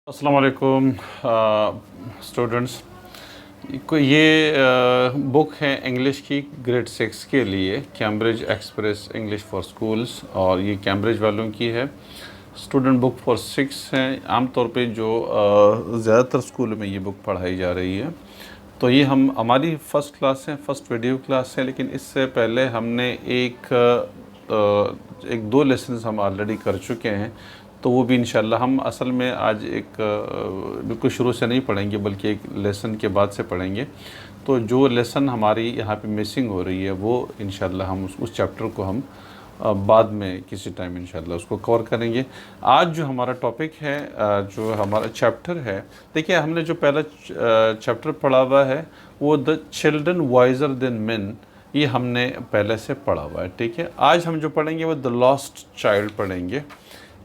अस्सलाम वालेकुम स्टूडेंट्स। ये बुक है इंग्लिश की ग्रेड 6 के लिए, Cambridge express English for schools, और ये कैम्ब्रिज वालों की है। स्टूडेंट बुक फॉर 6 है। आमतौर पे जो ज़्यादातर स्कूलों में ये बुक पढ़ाई जा रही है। तो ये हमारी फ़र्स्ट क्लास है, फ़र्स्ट वीडियो क्लास है, लेकिन इससे पहले हमने एक दो लेसन हम ऑलरेडी कर चुके हैं। तो वो भी इंशाल्लाह हम असल में आज बिल्कुल शुरू से नहीं पढ़ेंगे, बल्कि एक लेसन के बाद से पढ़ेंगे। तो जो लेसन हमारी यहाँ पे मिसिंग हो रही है वो इंशाल्लाह हम उस चैप्टर को हम बाद में किसी टाइम इंशाल्लाह उसको कवर करेंगे। आज जो हमारा टॉपिक है, जो हमारा चैप्टर है, देखिए हमने जो पहला चैप्टर पढ़ा हुआ है वो the children visor then main, ये हमने पहले से पढ़ा हुआ है। ठीक है, आज हम जो पढ़ेंगे वो द लॉस्ट चाइल्ड पढ़ेंगे।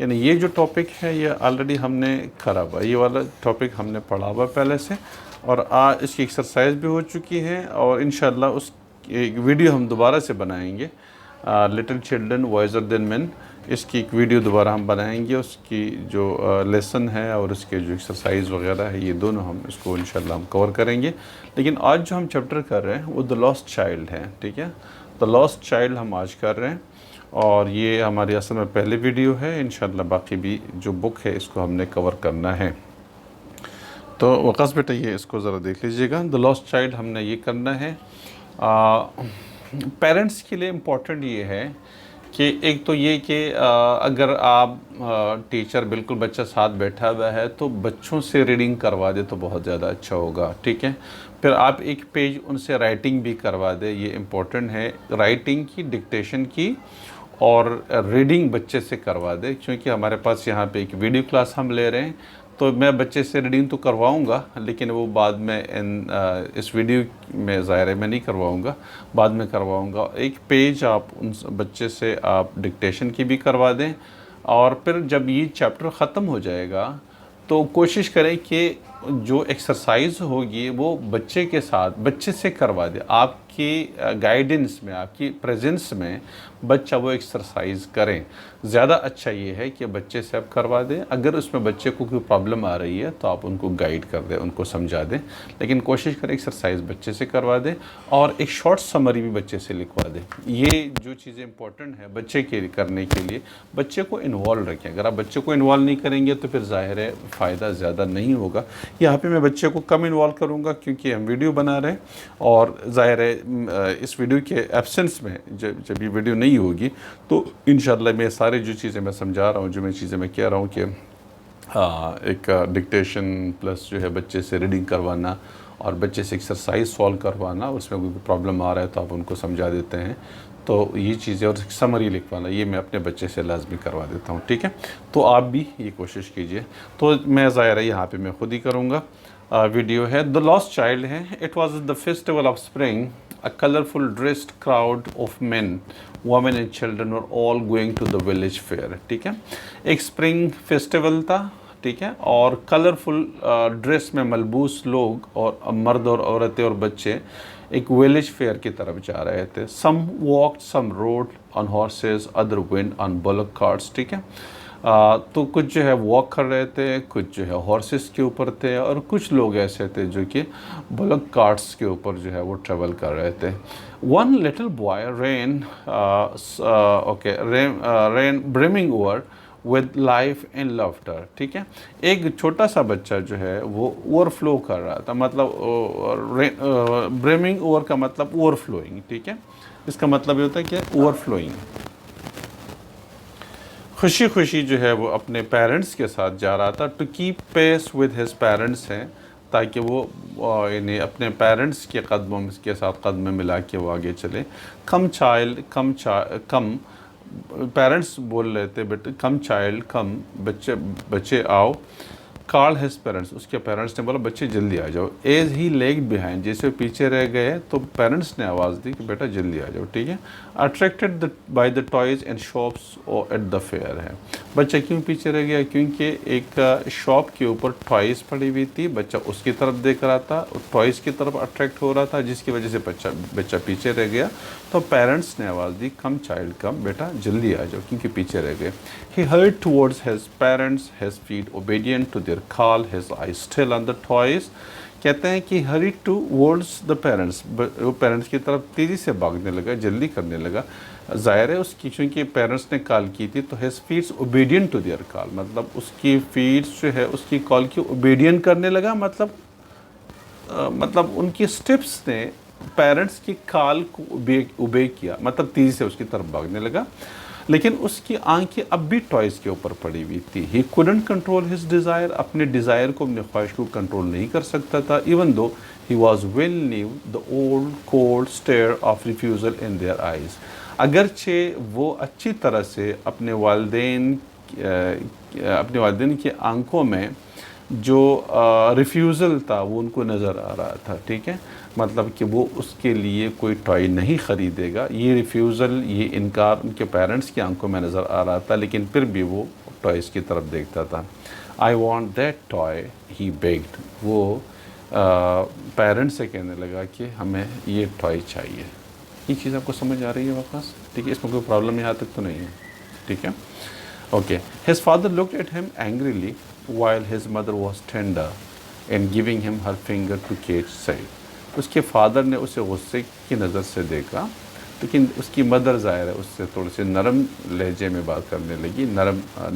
यानी ये जो टॉपिक है ये ऑलरेडी हमने करा हुआ, ये वाला टॉपिक हमने पढ़ा हुआ पहले से, और आज इसकी एक्सरसाइज भी हो चुकी है, और इंशाल्लाह उस एक वीडियो हम दोबारा से बनाएंगे। Little children visor then main, इसकी एक वीडियो दोबारा हम बनाएंगे। उसकी जो लेसन है और उसके जो एक्सरसाइज वगैरह है, ये दोनों हम इसको इंशाल्लाह हम कवर करेंगे। लेकिन आज जो हम चैप्टर कर रहे हैं वो द लॉस्ट चाइल्ड है। ठीक है, द लॉस्ट चाइल्ड हम आज कर रहे हैं, और ये हमारी असल में पहली वीडियो है। इंशाल्लाह बाकी भी जो बुक है इसको हमने कवर करना है। तो वक़स बेटा ये इसको ज़रा देख लीजिएगा। द लॉस्ट चाइल्ड हमने ये करना है। पेरेंट्स के लिए इम्पोर्टेंट ये है कि एक तो ये कि अगर आप टीचर बिल्कुल बच्चा साथ बैठा हुआ है तो बच्चों से रीडिंग करवा दे तो बहुत ज़्यादा अच्छा होगा। ठीक है, फिर आप एक पेज उनसे राइटिंग भी करवा दे, ये इम्पोर्टेंट है। राइटिंग की, डिक्टेशन की और रीडिंग बच्चे से करवा दे, क्योंकि हमारे पास यहाँ पे एक वीडियो क्लास हम ले रहे हैं। तो मैं बच्चे से रीडिंग तो करवाऊँगा, लेकिन वो बाद में इस वीडियो में ज़ाहिर है मैं नहीं करवाऊँगा, बाद में करवाऊँगा। एक पेज आप उन बच्चे से आप डिक्टेशन की भी करवा दें, और फिर जब ये चैप्टर ख़त्म हो जाएगा तो कोशिश करें कि जो एक्सरसाइज होगी वो बच्चे के साथ, बच्चे से करवा दे। आपकी गाइडेंस में, आपकी प्रेजेंस में बच्चा वो एक्सरसाइज करें। ज़्यादा अच्छा ये है कि बच्चे से आप करवा दें। अगर उसमें बच्चे को कोई प्रॉब्लम आ रही है तो आप उनको गाइड कर दें, उनको समझा दें, लेकिन कोशिश करें एक्सरसाइज बच्चे से करवा दें, और एक शॉर्ट समरी भी बच्चे से लिखवा दें। ये जो चीज़ें इंपॉर्टेंट है बच्चे के करने के लिए, बच्चे को इन्वॉल्व रखें। अगर आप बच्चे को इन्वॉल्व नहीं करेंगे तो फिर ज़ाहिर है फ़ायदा ज़्यादा नहीं होगा। यहाँ पे मैं बच्चे को कम इन्वॉल्व करूँगा क्योंकि हम वीडियो बना रहे हैं, और ज़ाहिर है इस वीडियो के एब्सेंस में जब ये वीडियो नहीं होगी तो इंशाल्लाह मैं सारी जो चीज़ें मैं समझा रहा हूँ, जो मैं चीज़ें मैं कह रहा हूँ कि एक डिक्टेशन प्लस जो है बच्चे से रीडिंग करवाना और बच्चे से एक्सरसाइज सॉल्व करवाना, उसमें कोई प्रॉब्लम आ रहा है तो आप उनको समझा देते हैं। तो ये चीज़ें, और समरी लिखवाना, ये मैं अपने बच्चे से लाजमी करवा देता हूँ। ठीक है, तो आप भी ये कोशिश कीजिए। तो मैं ज़ाहिर है यहाँ पे मैं खुद ही करूँगा। वीडियो है द लॉस्ट चाइल्ड है। It was the festival of spring, a colourful dressed crowd of men, women and children were all going to the village fair. ठीक है, एक स्प्रिंग फेस्टिवल था। ठीक है, और कलरफुल ड्रेस में मलबूस लोग और मर्द और औरतें और बच्चे एक विलेज फेयर की तरफ जा रहे थे। Some walked, some rode on horses, other went on bullock carts. ठीक है, तो कुछ जो है वॉक कर रहे थे, कुछ जो है हॉर्सेस के ऊपर थे, और कुछ लोग ऐसे थे जो कि बुलक कार्ट्स के ऊपर जो है वो ट्रेवल कर रहे थे। One little boy rain rain brimming over with life and laughter. ठीक है, एक छोटा सा बच्चा जो है वो ओवरफ्लो कर रहा था, मतलब ब्रिमिंग ओवर का मतलब ओवरफ्लोइंग। ठीक है, इसका मतलब ये होता है कि ओवरफ्लोइंग, खुशी खुशी जो है वो अपने पेरेंट्स के साथ जा रहा था। To keep pace with his parents हैं, ताकि वो यानी अपने पेरेंट्स के कदमों के साथ कदम मिला के वो आगे चले। कम चाइल्ड, कम, पेरेंट्स बोल रहे थे बेटे कम चाइल्ड कम, बच्चे बच्चे आओ। कॉल हिज पेरेंट्स, उसके पेरेंट्स ने बोला बच्चे जल्दी आ जाओ। एज ही लेग बिहाइंड, जैसे पीछे रह गए तो पेरेंट्स ने आवाज़ दी कि बेटा जल्दी आ जाओ। ठीक है, attracted by the toys and shops at the fair है, बच्चा क्यों पीछे रह गया? क्योंकि एक शॉप के ऊपर टॉयज़ पड़ी हुई थी, बच्चा उसकी तरफ देख रहा था, टॉयज़ की तरफ अट्रैक्ट हो रहा था, जिसकी वजह से बच्चा पीछे रह गया। तो पेरेंट्स ने आवाज़ दी, कम चाइल्ड कम, बेटा जल्दी आ जाओ, क्योंकि पीछे रह गए। He heard towards his parents, his feet obedient to their call, his eye still on the toys. कहते हैं कि hurry to words the parents, वो पेरेंट्स की तरफ तेज़ी से भागने लगा, जल्दी करने लगा। ज़ाहिर है उसकी, क्योंकि पेरेंट्स ने कॉल की थी, तो his feets obedient to their call, मतलब उसकी फीट्स जो है उसकी कॉल की ओबीडियंट करने लगा, मतलब उनकी स्टेप्स ने पेरेंट्स की कॉल को ओबे किया, मतलब तेज़ी से उसकी तरफ भागने लगा। लेकिन उसकी आंखें अब भी टॉयज़ के ऊपर पड़ी हुई थी। He couldn't control his desire, अपने डिज़ायर को, अपनी ख्वाहिश को कंट्रोल नहीं कर सकता था। Even though he was well knew the old cold stare of refusal in their eyes, अगरचे वो अच्छी तरह से अपने वालिदैन की आंखों में जो रिफ्यूज़ल था वो उनको नज़र आ रहा था। ठीक है, मतलब कि वो उसके लिए कोई टॉय नहीं ख़रीदेगा, ये रिफ्यूज़ल, ये इनकार उनके पेरेंट्स की आंखों में नज़र आ रहा था, लेकिन फिर भी वो टॉयज़ की तरफ देखता था। I want that toy he bagged, वो पेरेंट्स से कहने लगा कि हमें ये टॉय चाहिए। ये चीज़ आपको समझ आ रही है वापस? ठीक है, इसमें कोई प्रॉब्लम यहाँ तक तो नहीं है? ठीक है, okay. His father looked at him angrily while his mother was tender and giving him her finger to catch sight। उसके फादर ने उसे गुस्से की नज़र से देखा, लेकिन उसकी मदर ज़ाहिर है उससे थोड़ी सी नरम लहजे में बात करने लगी,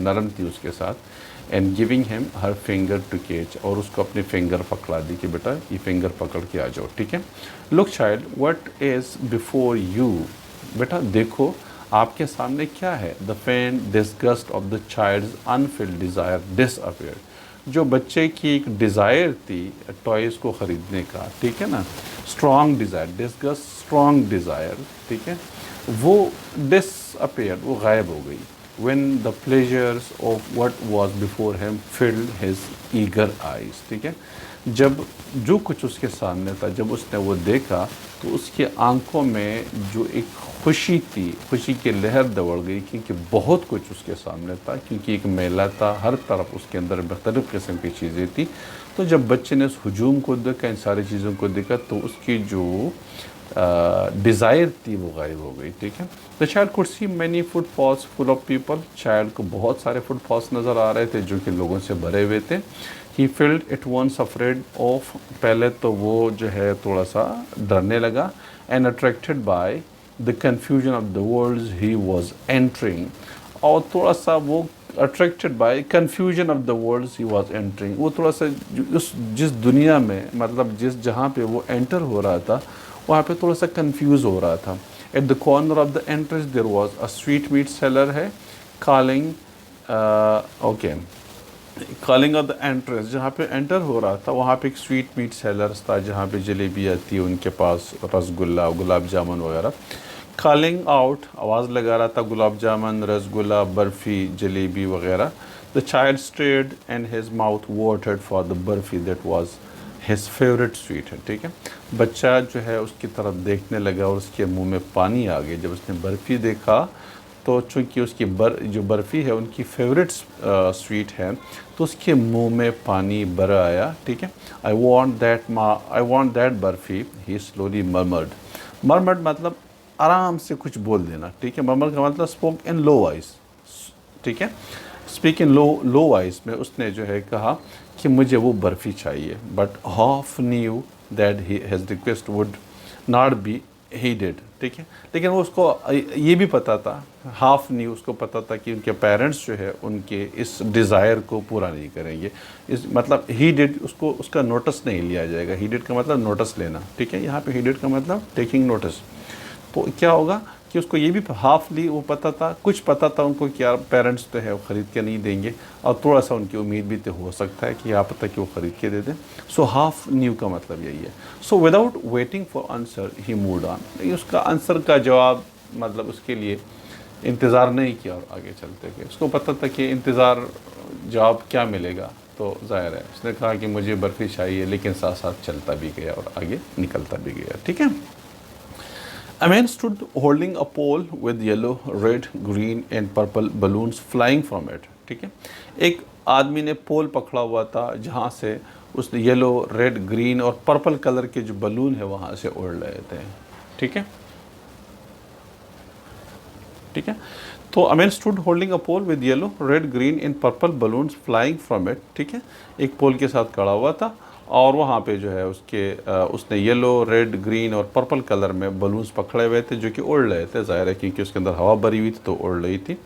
नरम थी उसके साथ। And giving him her finger to catch, और उसको अपनी फिंगर पकड़ा दी कि बेटा ये फिंगर पकड़ के आ जाओ। ठीक है, look child what is before you, बेटा देखो आपके सामने क्या है। The fain disgust of the child's unfilled desire disappeared, जो बच्चे की एक डिज़ायर थी टॉयज़ को ख़रीदने का, ठीक है ना, strong desire, disgust strong desire, ठीक है, वो डिसअपीयर्ड, वो गायब हो गई। when the pleasures of what was before him filled his eager eyes। ठीक है, जब जो कुछ उसके सामने था, जब उसने वो देखा तो उसकी आंखों में जो एक खुशी थी, खुशी की लहर दौड़ गई, क्योंकि बहुत कुछ उसके सामने था, क्योंकि एक मेला था, हर तरफ उसके अंदर मुख्तलिफ़ किस्म की चीज़ें थी। तो जब बच्चे ने उस हजूम को देखा, इन सारी चीज़ों को देखा, तो उसकी जो डिज़ायर थी वो गायब हो गई। ठीक है, the child could see many footfalls full of people, child को बहुत सारे फुटफॉल्स नज़र आ रहे थे जो कि लोगों से भरे हुए थे। He felt it once afraid of, पहले तो वो जो है थोड़ा सा डरने लगा। And attracted by the confusion of the worlds he was entering, और थोड़ा सा वो attracted by confusion of the worlds he was entering, वो थोड़ा सा उस जिस दुनिया में, मतलब जहाँ पे वो एंटर हो रहा था वहाँ पे थोड़ा सा कंफ्यूज हो रहा था। At the corner of the entrance there was a sweet meat seller है, calling calling of the entrance, जहाँ पे एंटर हो रहा था वहाँ पे एक स्वीट मीट सेलर्स था, जहाँ पे जलेबी आती है उनके पास, रसगुल्ला, गुलाब जामुन वगैरह। कॉलिंग आउट, आवाज़ लगा रहा था, गुलाब जामुन, रसगुल्ला, बर्फ़ी, जलेबी वगैरह। The child stared and his mouth watered for the barfi that was his favourite sweet है। ठीक है, बच्चा जो है उसकी तरफ देखने लगा और उसके मुंह में पानी आ गया जब उसने बर्फ़ी देखा। तो चूँकि उसकी जो बर्फ़ी है उनकी फेवरेट स्वीट है, तो उसके मुंह में पानी भर आया। ठीक है, I want that barfi, he slowly murmured. Murmured मतलब आराम से कुछ बोल देना। ठीक है, मर्मर का मतलब स्पोक इन लो वॉइस। ठीक है, स्पीक इन लो वॉइस में उसने जो है कहा कि मुझे वो बर्फ़ी चाहिए। But half knew that his request would not be heeded. ठीक है, लेकिन वो उसको ये भी पता था, हाफ न्यू उसको पता था कि उनके पेरेंट्स जो है उनके इस डिज़ायर को पूरा नहीं करेंगे। इस मतलब हीडेड, उसका नोटिस नहीं लिया जाएगा। हीडेड का मतलब नोटिस लेना। ठीक है, यहाँ पे हीडेड का मतलब टेकिंग नोटिस। तो क्या होगा कि उसको ये भी हाफली वो पता था, कुछ पता था उनको क्या पेरेंट्स तो है वो ख़रीद के नहीं देंगे, और थोड़ा सा उनकी उम्मीद भी तो हो सकता है कि यहाँ पता कि वो ख़रीद के दे दें। सो हाफ न्यू का मतलब यही है। So without waiting for answer he moved on, उसका आंसर का जवाब मतलब उसके लिए इंतज़ार नहीं किया और आगे चलते गए। उसको पता था कि इंतज़ार जवाब क्या मिलेगा, तो ज़ाहिर है उसने कहा कि मुझे बर्फ़ी चाहिए, लेकिन साथ साथ चलता भी गया और आगे निकलता भी गया। ठीक है, a man stood holding a pole with yellow, red, green and purple balloons flying from it. ठीक है। एक आदमी ने पोल पकड़ा हुआ था जहाँ से उसने येलो, रेड, ग्रीन और पर्पल कलर के जो बलून है वहाँ से उड़ रहे थे, ठीक है, ठीक है। तो a man stood holding a pole with yellow, red, green in purple balloons flying from it, ठीक है। एक पोल के साथ खड़ा हुआ था और वहाँ पे जो है उसने येलो, रेड, ग्रीन और पर्पल कलर में बलून्स पकड़े हुए थे जो कि उड़ रहे थे, ज़ाहिर है क्योंकि उसके अंदर हवा भरी हुई थी तो उड़ रही थी।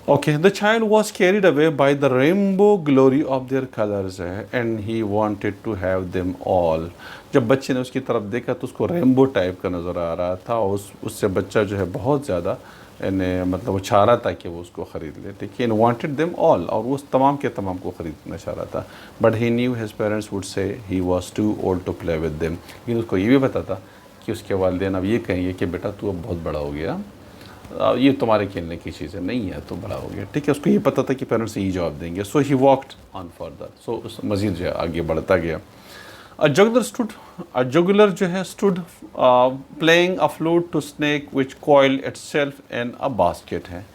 Okay, the child was carried away by the rainbow glory of their colors and he wanted to have them all. जब बच्चे ने उसकी तरफ देखा तो उसको रेनबो टाइप का नज़र आ रहा था और उससे बच्चा जो है बहुत ज़्यादा मतलब वो चाह रहा था कि वो उसको ख़रीद ले, ठीक है। वांटेड देम ऑल, और वो तमाम के तमाम को ख़रीदना चाह रहा था। But he knew his parents would say he was too old to play with them, लेकिन उसको ये भी पता था कि उसके वालिदैन अब ये कहेंगे कि बेटा तू अब बहुत बड़ा हो गया, ये तुम्हारे खेलने की चीज़ें नहीं है, तो बड़ा हो गया, ठीक है। उसको ये पता था कि पेरेंट्स यही जवाब देंगे। सो ही वॉकड ऑन फर्दर, सो उस मज़ीद जो है आगे बढ़ता गया। अ जुगलर जो है stood playing a flute to snake which coiled itself in a basket है।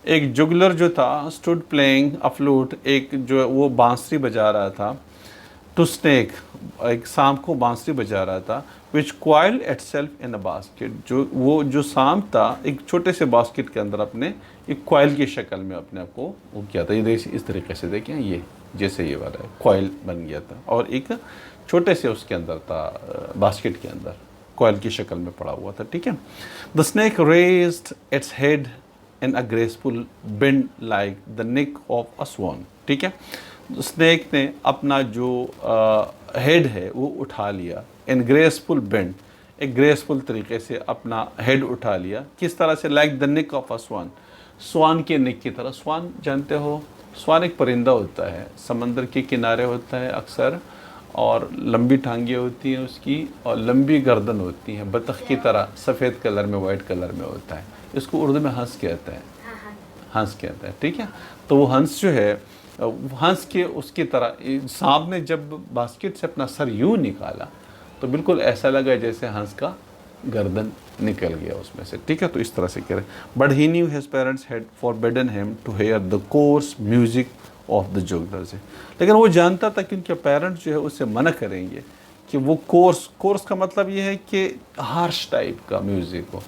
एक जुगलर जो था स्टूड प्लेइंग अ फ्लूट, एक जो वो बांसुरी बजा रहा था, टू स्नेक एक सांप को बांसुरी बजा रहा था, which coil itself in a basket, जो सांप था एक छोटे से बास्केट के अंदर अपने एक क्वाइल की शक्ल में अपने आप को वो किया था। ये इस तरीके से देखें, ये जैसे ये वाला है क्वाइल बन गया था और एक छोटे से उसके अंदर था, बास्केट के अंदर क्वाइल की शक्ल में पड़ा हुआ था, ठीक है। The snake raised its head in a graceful bend like the neck of a swan, ठीक है। स्नेक ने अपना जो हेड है वो उठा लिया, इन ग्रेसफुल बेंड, एक ग्रेसफुल तरीके से अपना हेड उठा लिया। किस तरह से? Like the neck of a swan, swan के नेक की तरह। स्वान जानते हो, स्वान एक परिंदा होता है, समंदर के किनारे होता है अक्सर, और लंबी टांगें होती हैं उसकी और लंबी गर्दन होती हैं, बतख की तरह सफ़ेद कलर में, वाइट कलर में होता है। इसको उर्दू में हंस कहते हैं, हंस कहते हैं, ठीक है। तो वो हंस जो है, हंस के उसकी तरह सांप ने जब बास्केट से अपना सर यूँ निकाला तो बिल्कुल ऐसा लगा जैसे हंस का गर्दन निकल गया उसमें से, ठीक है। तो इस तरह से कह रहे। But he knew his parents had forbidden him to hear the coarse music of the juggler से, लेकिन वो जानता था कि उनके पेरेंट्स जो है उससे मना करेंगे कि वो कोर्स का मतलब ये है कि हार्श टाइप का म्यूज़िक हो,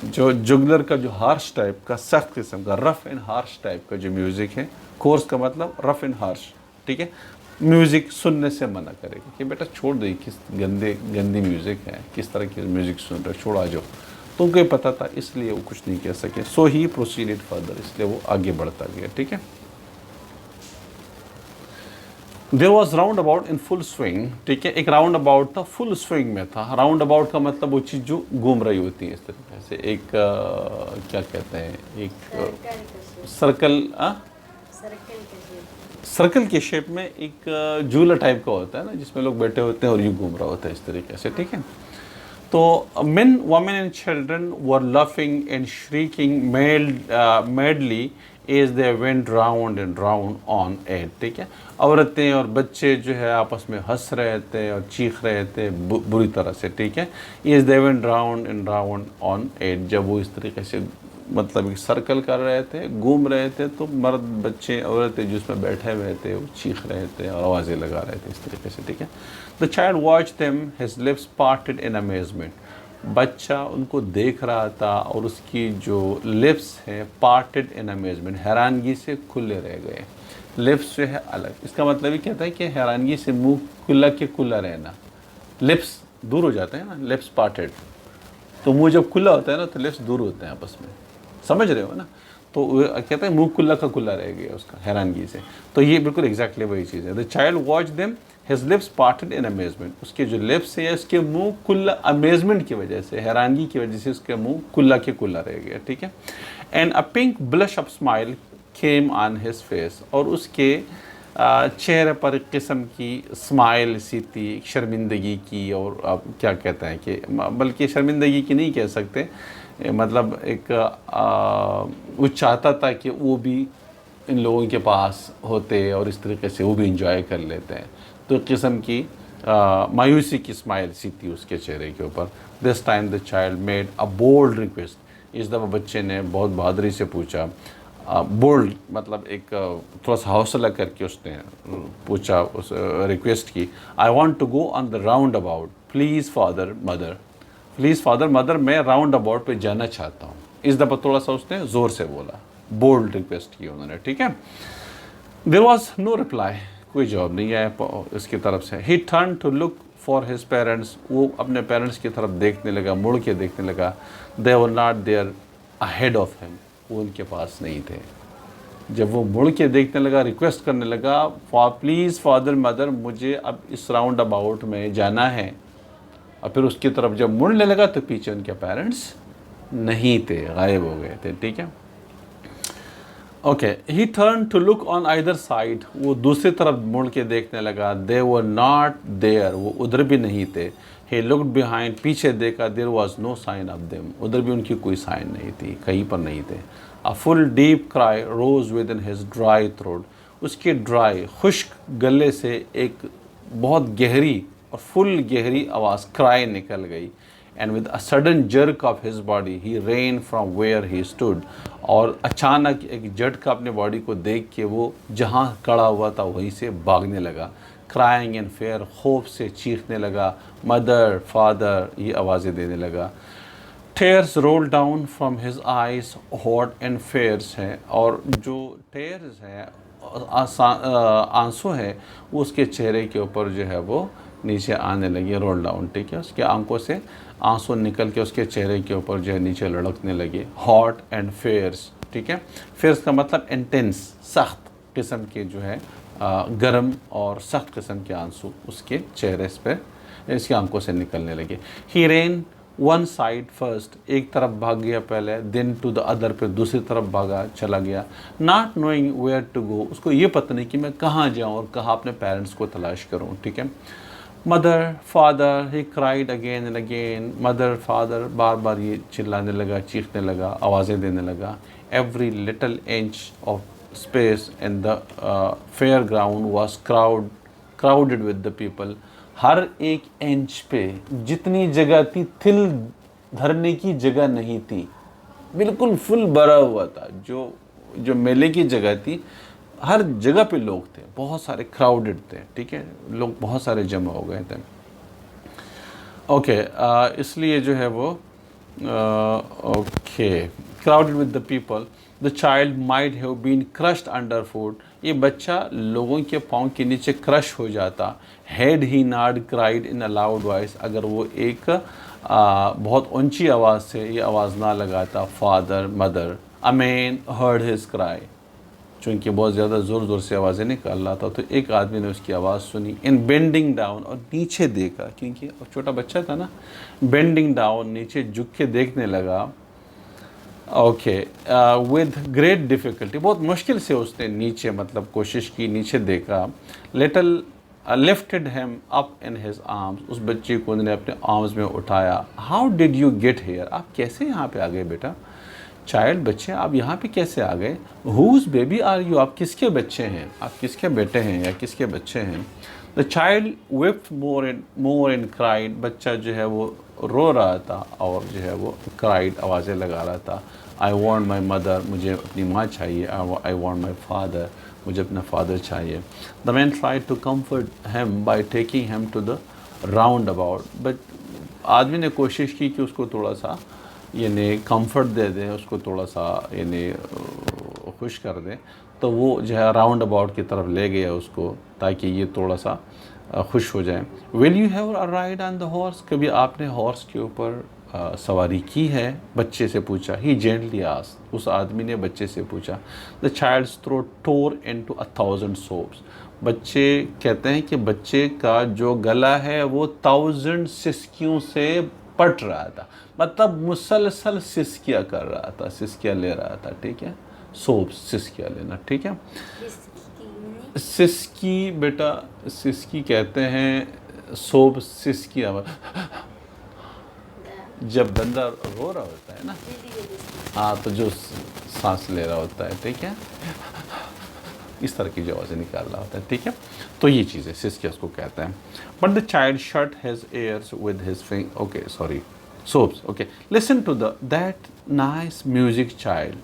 जो जुगलर का जो हार्श टाइप का, सख्त किस्म का, रफ़ एंड हार्श टाइप का जो म्यूज़िक है, कोर्स का मतलब रफ़ एंड हार्श, ठीक है, म्यूज़िक सुनने से मना करेगा कि बेटा छोड़ दे, किस गंदी म्यूज़िक है, किस तरह की म्यूज़िक सुन रहे, छोड़ आ जाओ। तो उनको ये पता था, इसलिए वो कुछ नहीं कह सके। सो ही प्रोसीडेड फर्दर, इसलिए वो आगे बढ़ता गया, ठीक है। There was roundabout in full swing, ठीक है। एक राउंड अबाउट था, फुल स्विंग में था। राउंड अबाउट का मतलब वो चीज़ जो घूम रही होती है इस तरीके से, एक क्या कहते हैं, एक सर्कल, सर्कल के शेप में एक झूला टाइप का होता है ना, जिसमें लोग बैठे होते हैं और यूँ घूम रहा होता है इस तरीके से, ठीक है। तो men, women and children were laughing and shrieking madly as they went round and round on it, ठीक है। औरतें और बच्चे जो है आपस में हंस रहे थे और चीख रहे थे बुरी तरह से, ठीक है। as they went round and round on it, जब वो इस तरीके से मतलब एक सर्कल कर रहे थे, घूम रहे थे, तो मर्द, बच्चे, औरतें जिसमें बैठे हुए थे वो चीख रहे थे और आवाज़ें लगा रहे थे इस तरीके से, ठीक है। The child watch them, his lips parted in amazement, बच्चा उनको देख रहा था और उसकी जो लिप्स हैं पार्टेड इन अमेजमेंट, हैरानगी से खुले रह गए। लिप्स जो है अलग, इसका मतलब ये कहता है कि हैरानगी से मुंह खुला के खुला रहना, लिप्स दूर हो जाते हैं ना, लिप्स पार्टेड, तो मुंह जब खुला होता है ना तो लिप्स दूर होते हैं आपस में, समझ रहे हो ना। तो कहते हैं मुंह खुला का खुला रह गया उसका हैरानगी से, तो ये बिल्कुल एग्जैक्टली वही चीज़ है। The child watch them, his lips parted in amazement, उसके जो लिप्स है उसके मुंह खुला, अमेजमेंट की वजह से, हैरानगी की वजह से उसके मुंह खुला के खुला रह गया, ठीक है। And a pink blush of smile came on his face, और उसके चेहरे पर एक किस्म की स्माइल सी थी, शर्मिंदगी की, और अब क्या कहते हैं कि बल्कि शर्मिंदगी की नहीं कह सकते, मतलब एक वो चाहता था कि वो भी इन लोगों के पास होते और इस तरीके से वो भी इंजॉय कर लेते हैं, तो एक किस्म की मायूसी की स्माइल सी थी उसके चेहरे के ऊपर। This time the child made a bold request, इस दफ़ा बच्चे ने बहुत बहादुरी से पूछा, बोल्ड मतलब एक थोड़ा सा हौसला करके उसने पूछा, उस रिक्वेस्ट की, I want to go on the roundabout, please father mother, please father mother, मैं राउंड अबाउट पे जाना चाहता हूँ। इस दफ़ा थोड़ा सा उसने ज़ोर से बोला, बोल्ड रिक्वेस्ट की उन्होंने, ठीक है। देयर वॉज नो रिप्लाई, कोई जवाब नहीं आया इसकी तरफ से। He turn to look for his parents, वो अपने पेरेंट्स की तरफ देखने लगा, मुड़ के देखने लगा। They were not there ahead of him, वो उनके पास नहीं थे। जब वो मुड़ के देखने लगा, रिक्वेस्ट करने लगा, प्लीज़ फादर मदर, मुझे अब इस राउंड अबाउट में जाना है, और फिर उसकी तरफ जब मुड़ने लगा तो पीछे उनके पेरेंट्स नहीं थे, गायब हो गए थे, ठीक है। Okay, he turn to look on either side, वो दूसरी तरफ मुड़ के देखने लगा। दे वर नॉट देयर, वो उधर भी नहीं थे। ही लुक्ड बिहाइंड, पीछे देखा, there was no sign of them, उधर भी उनकी कोई साइन नहीं थी, कहीं पर नहीं थे। A full deep cry rose within his dry throat, उसके ड्राई खुश्क गले से एक बहुत गहरी और फुल गहरी आवाज़, क्राई निकल गई। And with a sudden jerk of his body he ran from where he stood, और अचानक एक झटका अपने बॉडी को देख के वो जहाँ खड़ा हुआ था वहीं से भागने लगा। क्राइंग इन फेयर, खौफ से चीखने लगा, मदर फादर, ये आवाज़ें देने लगा। Tears roll down from his eyes hot and fierce हैं, और जो टेयर्स हैं आंसू है वो उसके चेहरे के ऊपर जो है वो नीचे आने लगे, रोल डाउन, ठीक है। उसके आंखों से आंसू निकल के उसके चेहरे के ऊपर जो है नीचे लुढ़कने लगे। हॉट एंड फेयर्स, ठीक है। फेयर्स का मतलब इंटेंस, सख्त किस्म के जो है गर्म और सख्त किस्म के आंसू उसके चेहरे पर, इसकी आंखों से निकलने लगे। ही रेन वन साइड फर्स्ट, एक तरफ भाग गया पहले, देन टू द अदर, पे दूसरी तरफ भागा चला गया। Not knowing where to go, उसको ये पता नहीं कि मैं कहाँ जाऊँ और कहाँ अपने पेरेंट्स को तलाश करूँ, ठीक है। Mother father, he cried again and again, mother father, बार बार ये चिल्लाने लगा, चीखने लगा, आवाज़ें देने लगा। Every little inch of space in the fair ground was crowded with the people, हर एक इंच पे जितनी जगह थी, तिल धरने की जगह नहीं थी, बिल्कुल फुल भरा हुआ था। जो मेले की जगह थी, हर जगह पे लोग थे, बहुत सारे क्राउडेड थे, ठीक है, लोग बहुत सारे जमा हो गए थे। ओके, इसलिए जो है वो okay, crowded with the people, the child might have been crushed under foot, ये बच्चा लोगों के पाँव के नीचे क्रश हो जाता। Had he not cried in a loud voice, अगर वो एक बहुत ऊंची आवाज़ से ये आवाज़ ना लगाता, father mother, a man heard his cry, चूँकि बहुत ज़्यादा ज़ोर ज़ोर से आवाज़ें निकाल रहा था, तो एक आदमी ने उसकी आवाज़ सुनी। इन बेंडिंग डाउन, और नीचे देखा, क्योंकि छोटा बच्चा था ना, बेंडिंग डाउन, नीचे झुक के देखने लगा। ओके, विद ग्रेट डिफ़िकल्टी, बहुत मुश्किल से उसने नीचे मतलब कोशिश की, नीचे देखा। Little lifted him up in his arms, उस बच्चे को उन्होंने अपने आर्म्स में उठाया। How did you get here, आप कैसे यहाँ पे आ गए बेटा। चाइल्ड, बच्चे, आप यहाँ पे कैसे आ गए। हुज बेबी आर यू, आप किसके बच्चे हैं, आप किसके बेटे हैं या किसके बच्चे हैं। The child wept more and cried, बच्चा जो है वो रो रहा था और जो है वो क्राइड, आवाज़ें लगा रहा था। आई वॉन्ट माई मदर, मुझे अपनी माँ चाहिए। आई वॉन्ट माई फादर, मुझे अपना फादर चाहिए। The man tried to comfort him by taking him to the roundabout, but आदमी ने कोशिश की कि उसको थोड़ा सा यानी कंफर्ट दे दें, उसको थोड़ा सा यानी खुश कर दें। तो वो जो है राउंड अबाउट की तरफ ले गया उसको, ताकि ये थोड़ा सा खुश हो जाए। Will you have a ride on the horse, कभी आपने हॉर्स के ऊपर सवारी की है, बच्चे से पूछा। ही जेंटली आस्क्ड, उस आदमी ने बच्चे से पूछा। The child's throat tore into 1,000 sobs, बच्चे कहते हैं कि बच्चे का जो गला है वो 1000 सिसकियों से पट रहा था, मतलब मुसलसल सिसकिया कर रहा था, सिसकिया ले रहा था, ठीक है। सोप, सिसकिया लेना, ठीक है। सिसकी बेटा, सिसकी कहते हैं, सोप सिसकिया, जब बंदा रो रहा होता है ना, हाँ, तो जो सांस ले रहा होता है, ठीक है, इस तरह की जो आवाज़ें निकाल रहा होता है, ठीक है। तो ये चीज़ें सिसकिया उसको कहते हैं। But the child shut his ears with his finger, okay, sorry, soaps, okay, listen to that nice music child,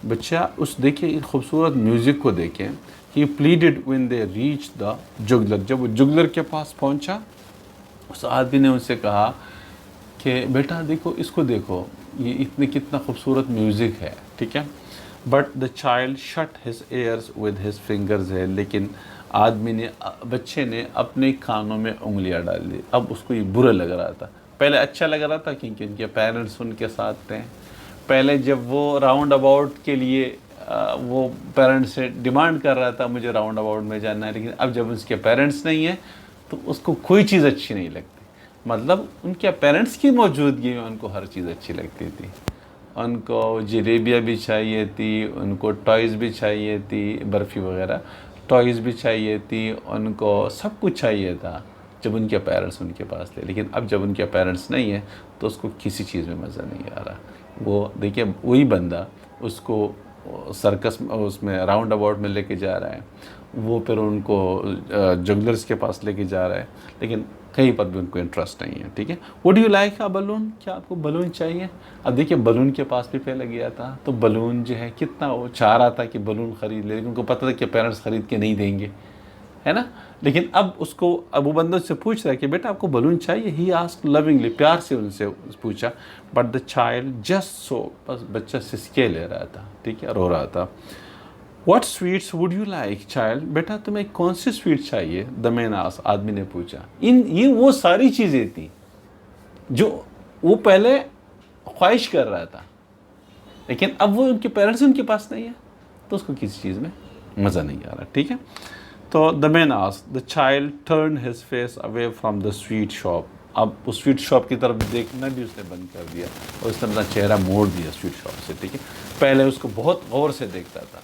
बच्चा उस देखिए खूबसूरत म्यूज़िक को देखें। He pleaded when they reach the juggler, जब वो जुगलर के पास पहुंचा, उस आदमी ने उनसे कहा कि बेटा देखो, इसको देखो, ये इतने कितना खूबसूरत म्यूज़िक है, ठीक है। But the child shut his ears with his fingers है, लेकिन आदमी ने, बच्चे ने अपने कानों में उंगलियां डाल दी। अब उसको ये बुरा लग रहा था। पहले अच्छा लग रहा था क्योंकि उनके पेरेंट्स उनके साथ थे। पहले जब वो राउंड अबाउट के लिए वो पेरेंट्स से डिमांड कर रहा था मुझे राउंड अबाउट में जाना है, लेकिन अब जब उसके पेरेंट्स नहीं है तो उसको कोई चीज़ अच्छी नहीं लगती। मतलब उनके पेरेंट्स की मौजूदगी में उनको हर चीज़ अच्छी लगती थी। उनको जलेबियाँ भी चाहिए थी, उनको टॉयज़ भी चाहिए थी, बर्फ़ी वगैरह टॉयज़ भी चाहिए थी, उनको सब कुछ चाहिए था जब उनके पेरेंट्स उनके पास थे। लेकिन अब जब उनके पेरेंट्स नहीं है तो उसको किसी चीज़ में मज़ा नहीं आ रहा। वो देखिए वही बंदा उसको सर्कस में, उसमें राउंड अबाउट में लेके जा रहा है, वो फिर उनको जुगलर्स के पास लेके जा रहा है, लेकिन कहीं पर भी उनको इंटरेस्ट नहीं है, ठीक है। Would you like a balloon, क्या आपको बलून चाहिए? अब देखिए बलून के पास भी पहले गया था तो बलून जो है कितना वो चाह रहा था कि बलून ख़रीद ले, लेकिन उनको पता था कि पेरेंट्स ख़रीद के नहीं देंगे, है ना। लेकिन अब उसको, अब वो बंदों से पूछ रहा है कि बेटा आपको बलून चाहिए? ही आस्क्ड लविंगली, प्यार से उनसे पूछा। But the child just so, बस बच्चा सिसके ले रहा था, ठीक है, रो रहा था। What sweets would you like, child? बेटा तुम्हें कौन सी स्वीट चाहिए? द मैन आस्क्ड, आदमी ने पूछा। ये वो सारी चीज़ें थी जो वो पहले ख्वाहिश कर रहा था, लेकिन अब वो उनके पेरेंट्स उनके पास नहीं है तो उसको किसी चीज़ में मज़ा नहीं आ रहा, ठीक है। तो the man asked, the child turn his face away from the sweet shop. अब उस स्वीट शॉप की तरफ देखना भी उसने बंद कर दिया और उसने अपना चेहरा मोड़ दिया स्वीट शॉप से, ठीक है। पहले उसको बहुत गौर से देखता था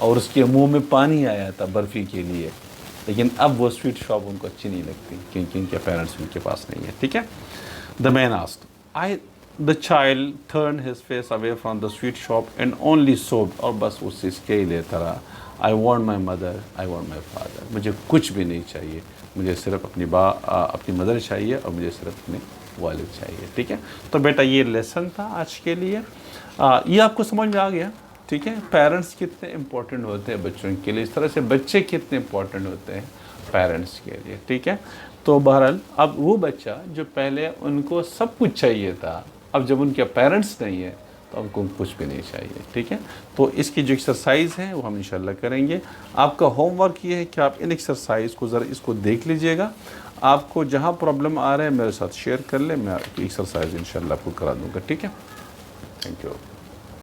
और उसके मुंह में पानी आया था बर्फ़ी के लिए, लेकिन अब वो स्वीट शॉप उनको अच्छी नहीं लगती क्योंकि उनके पेरेंट्स उनके पास नहीं है, ठीक है। The man asked, the child turn his face away from the sweet shop and only sobbed, और बस उससे इसके ही लेता रहा। I want my mother, I want my father, मुझे कुछ भी नहीं चाहिए, मुझे सिर्फ अपनी मदर चाहिए और मुझे सिर्फ अपने वालिद चाहिए, ठीक है। तो बेटा ये लेसन था आज के लिए। ये आपको समझ में आ गया, ठीक है। पेरेंट्स कितने इंपॉर्टेंट होते हैं बच्चों के लिए, इस तरह से बच्चे कितने इंपॉर्टेंट होते हैं पेरेंट्स के लिए, ठीक है। तो बहरहाल अब वो बच्चा जो पहले उनको सब कुछ चाहिए था, अब जब उनके पेरेंट्स नहीं है तो उनको कुछ भी नहीं चाहिए, ठीक है। तो इसकी जो एक्सरसाइज है वो हम इंशाल्लाह करेंगे। आपका होमवर्क ये है कि आप इन एक्सरसाइज को ज़रा इसको देख लीजिएगा। आपको जहाँ प्रॉब्लम आ रहा है मेरे साथ शेयर कर लें, मैं एक्सरसाइज इंशाल्लाह आपको करा दूँगा, ठीक है। Thank you.